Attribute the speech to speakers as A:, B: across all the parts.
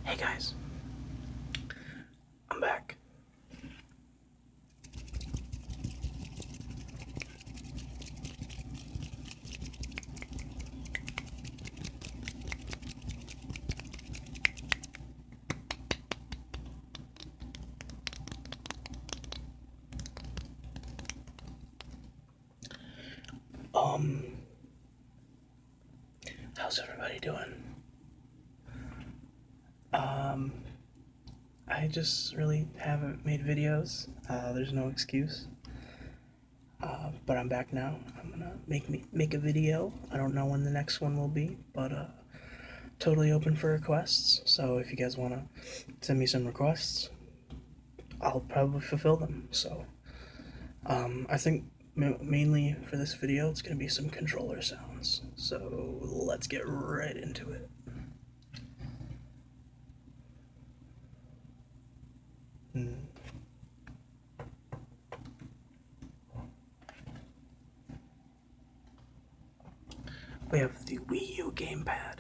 A: Hey guys, I'm back. Um, how's everybody doing? Um, I just really haven't made videos. There's no excuse. But I'm back now. I'm gonna make a video. I don't know when the next one will be, but totally open for requests. So if you guys wanna send me some requests, I'll probably fulfill them. So I think mainly for this video, it's gonna be some controller sounds. So let's get right into it. We have the Wii U gamepad.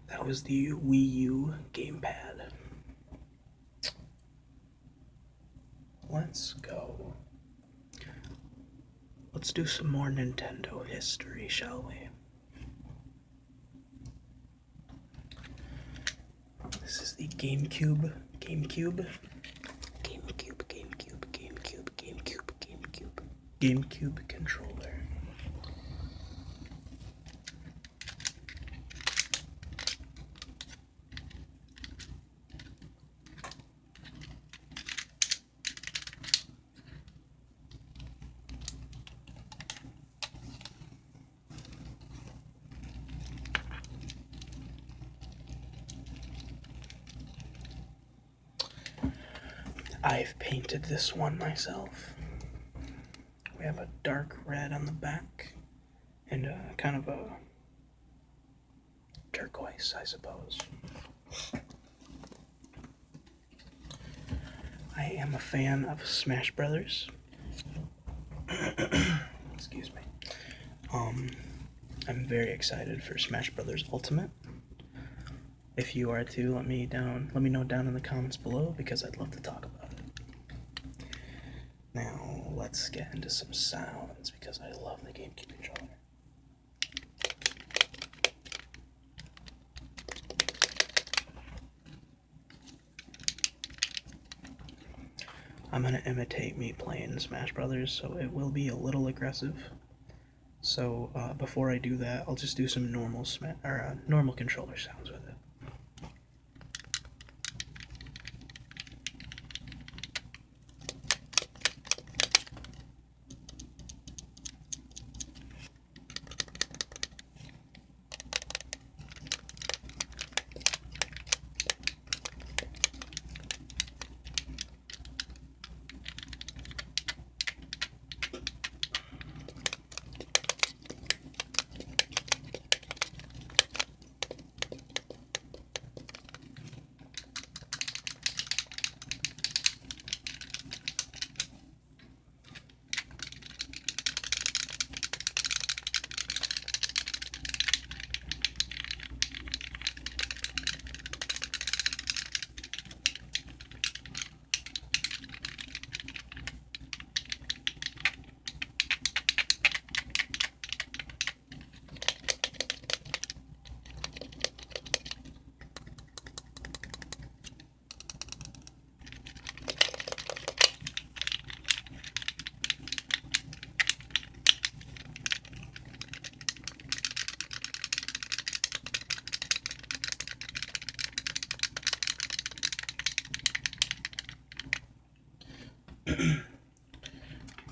A: That was the Wii U gamepad. Let's go. Let's do some more Nintendo history, shall we? This is the GameCube controller. I've painted this one myself. We have a dark red on the back and kind of a turquoise, I suppose. I am a fan of Smash Brothers. Excuse me. I'm very excited for Smash Brothers Ultimate. If you are too, let me know down in the comments below because I'd love to talk about it. Now, let's get into some sounds because I love the GameCube controller. I'm gonna imitate me playing Smash Brothers, so it will be a little aggressive. So before I do that, I'll just do some normal controller sounds with it.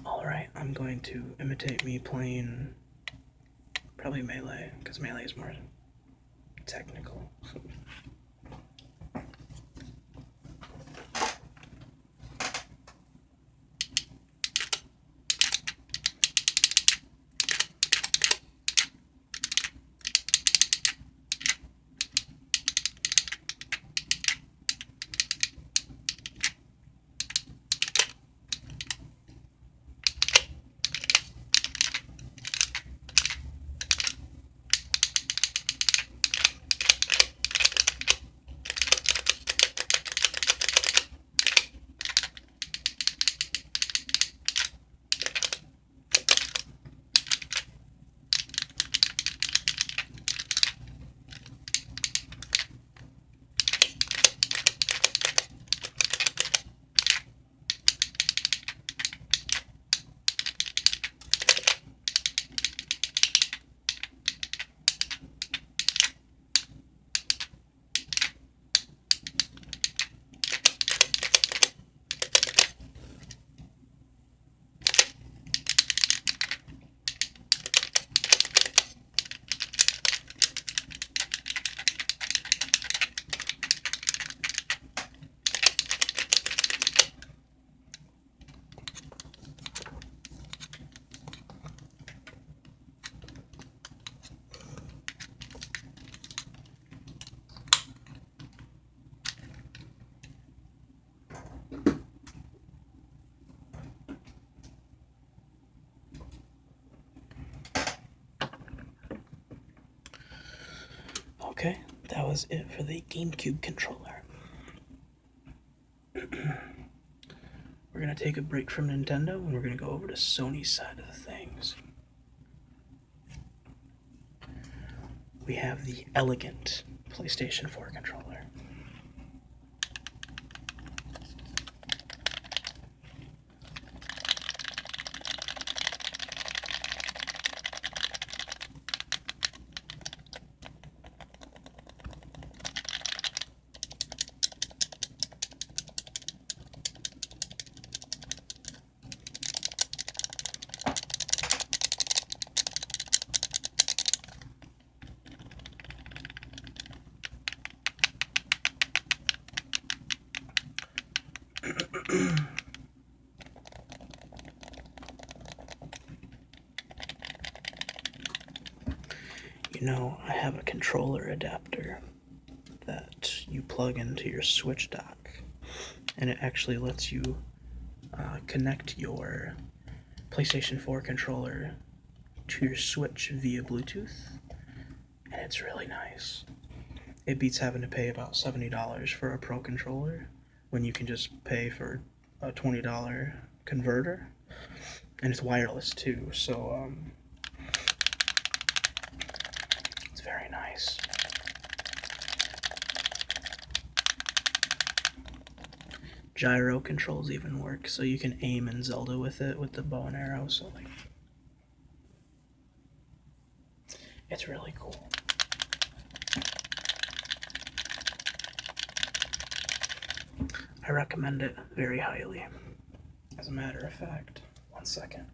A: Alright, I'm going to imitate me playing probably Melee, because Melee is more technical. Okay, that was it for the GameCube controller. We're gonna take a break from Nintendo and we're gonna go over to Sony's side of the things. We have the elegant PlayStation 4 controller. you know, I have a controller adapter that you plug into your Switch dock, and it actually lets you connect your PlayStation 4 controller to your Switch via Bluetooth, and it's really nice. It beats having to pay about $70 for a Pro controller when you can just pay for a $20 converter, and it's wireless too, so it's very nice. Gyro controls even work, so you can aim in Zelda with it with the bow and arrow, so like it's really cool. I recommend it very highly. As a matter of fact, one second.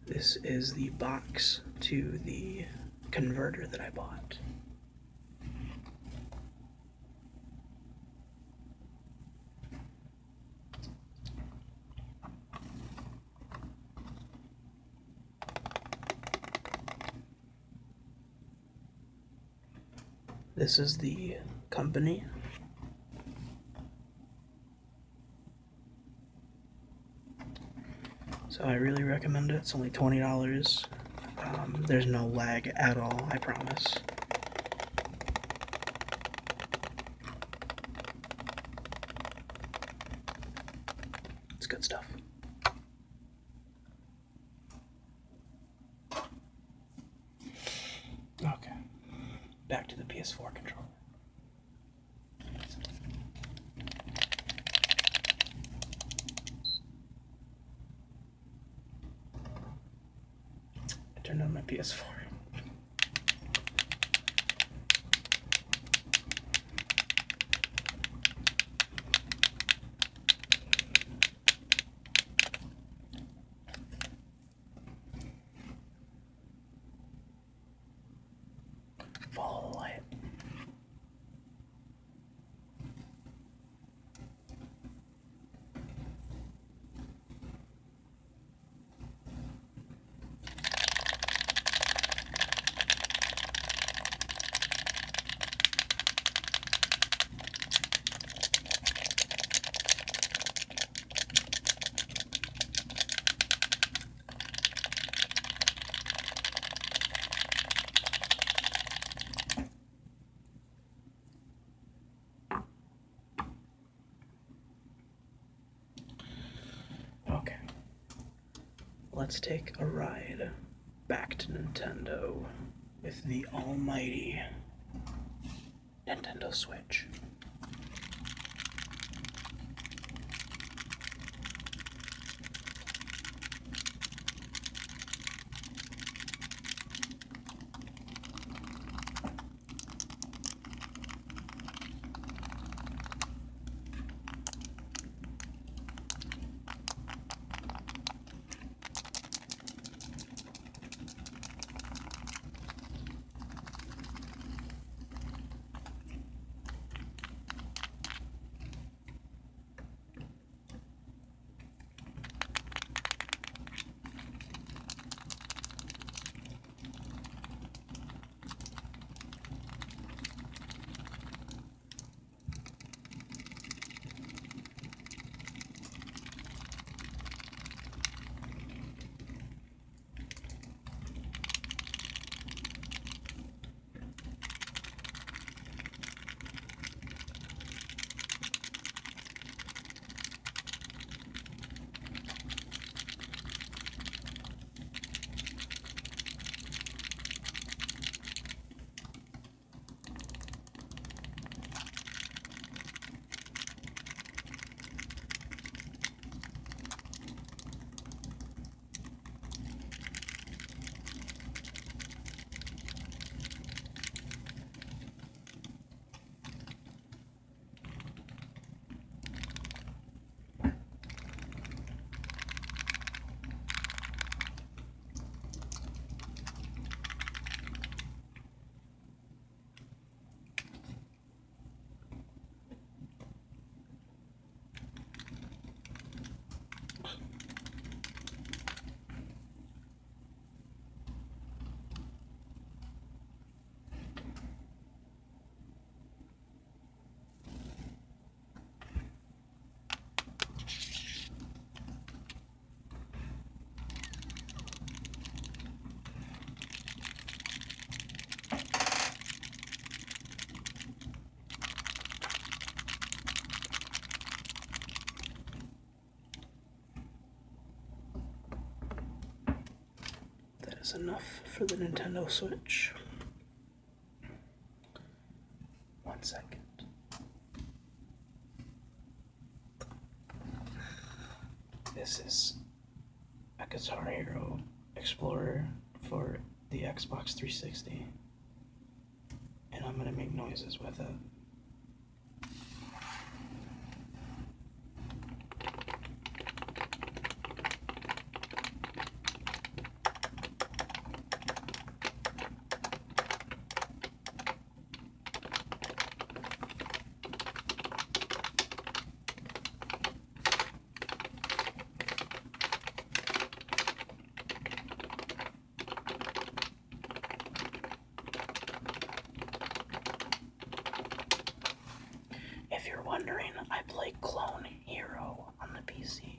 A: This is the box to the converter that I bought. This is the company. So I really recommend it. It's only $20. There's no lag at all, I promise. It's good stuff. Okay, back to the PS4 controller. I turned on my PS4. Follow the light. Okay, let's take a ride back to Nintendo with the almighty Nintendo Switch. is enough for the Nintendo Switch. 1 second. This is a Guitar Hero Explorer for the Xbox 360, and I'm gonna make noises with it. If you're wondering, I play Clone Hero on the PC.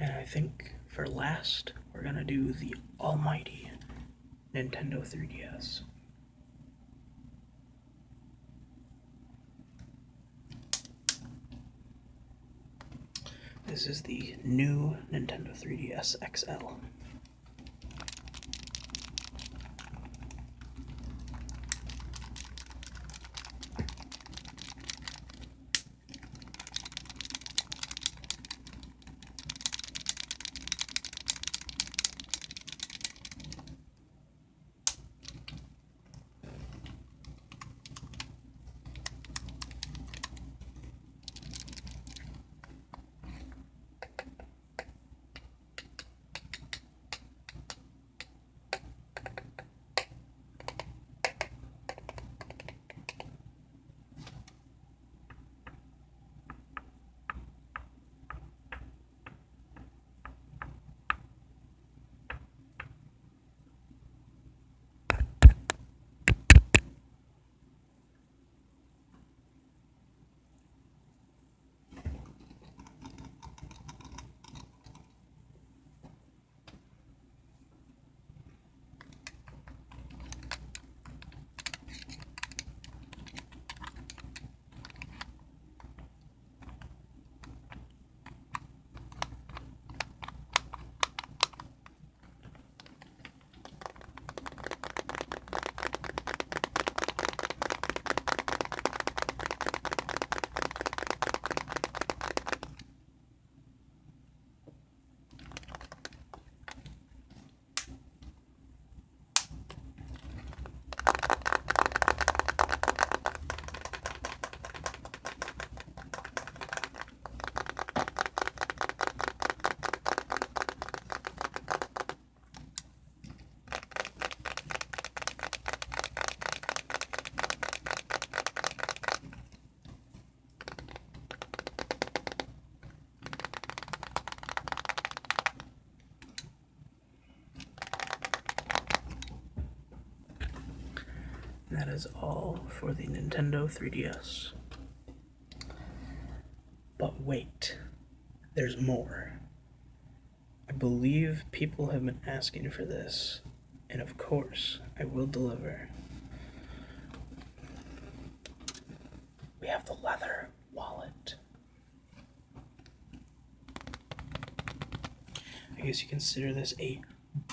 A: And I think for last, we're gonna do the almighty Nintendo 3DS. This is the new Nintendo 3DS XL. that is all for the Nintendo 3DS. But wait, there's more. I believe people have been asking for this, and of course, I will deliver. We have the leather wallet. I guess you consider this a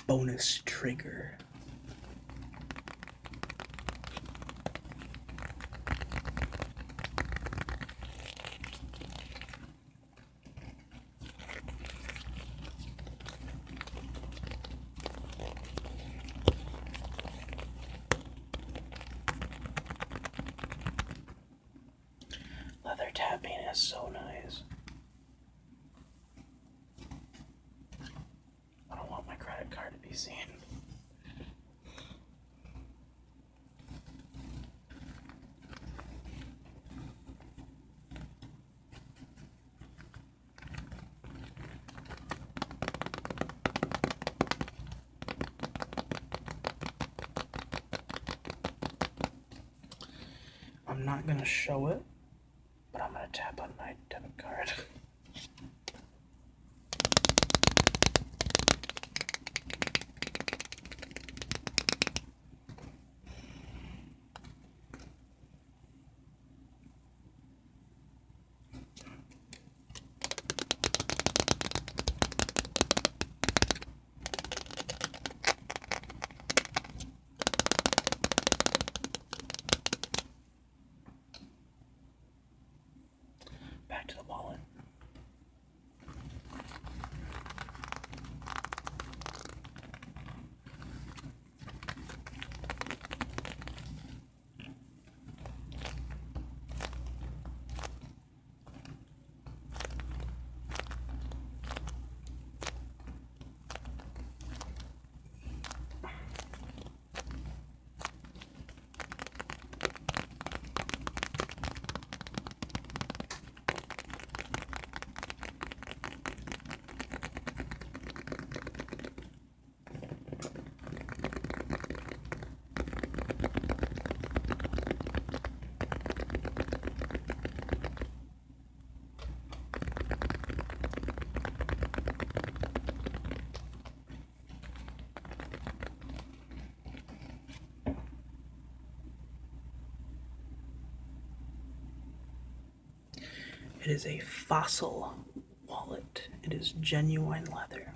A: bonus trigger. Leather tapping is so nice. I don't want my credit card to be seen. I'm not gonna show it, but I'm gonna tap on my debit card. Back to the wallet. It is a Fossil wallet. It is genuine leather.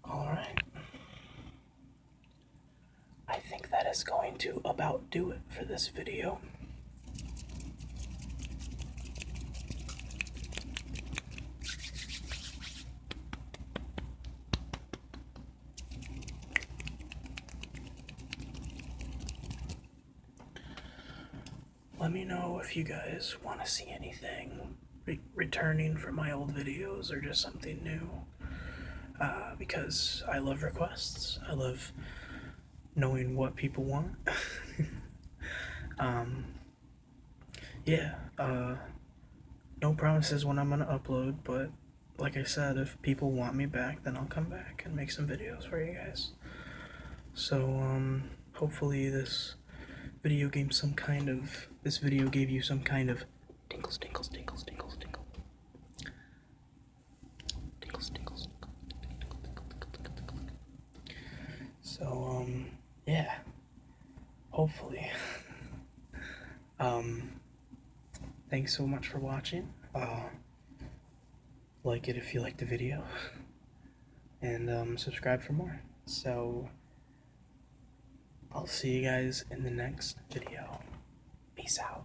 A: Alright. I think that is going to about do it for this video. Let me know if you guys want to see anything returning from my old videos or just something new. Because I love requests. I love knowing what people want. Yeah, no promises when I'm gonna upload, but like I said, if people want me back, then I'll come back and make some videos for you guys. So, hopefully this video gave you some kind of tingles, tingles, tingles, tingles, tingles. Tingles, tingles. So, yeah. Hopefully. Thanks so much for watching. Like it if you liked the video. And, subscribe for more. So, I'll see you guys in the next video. Peace out.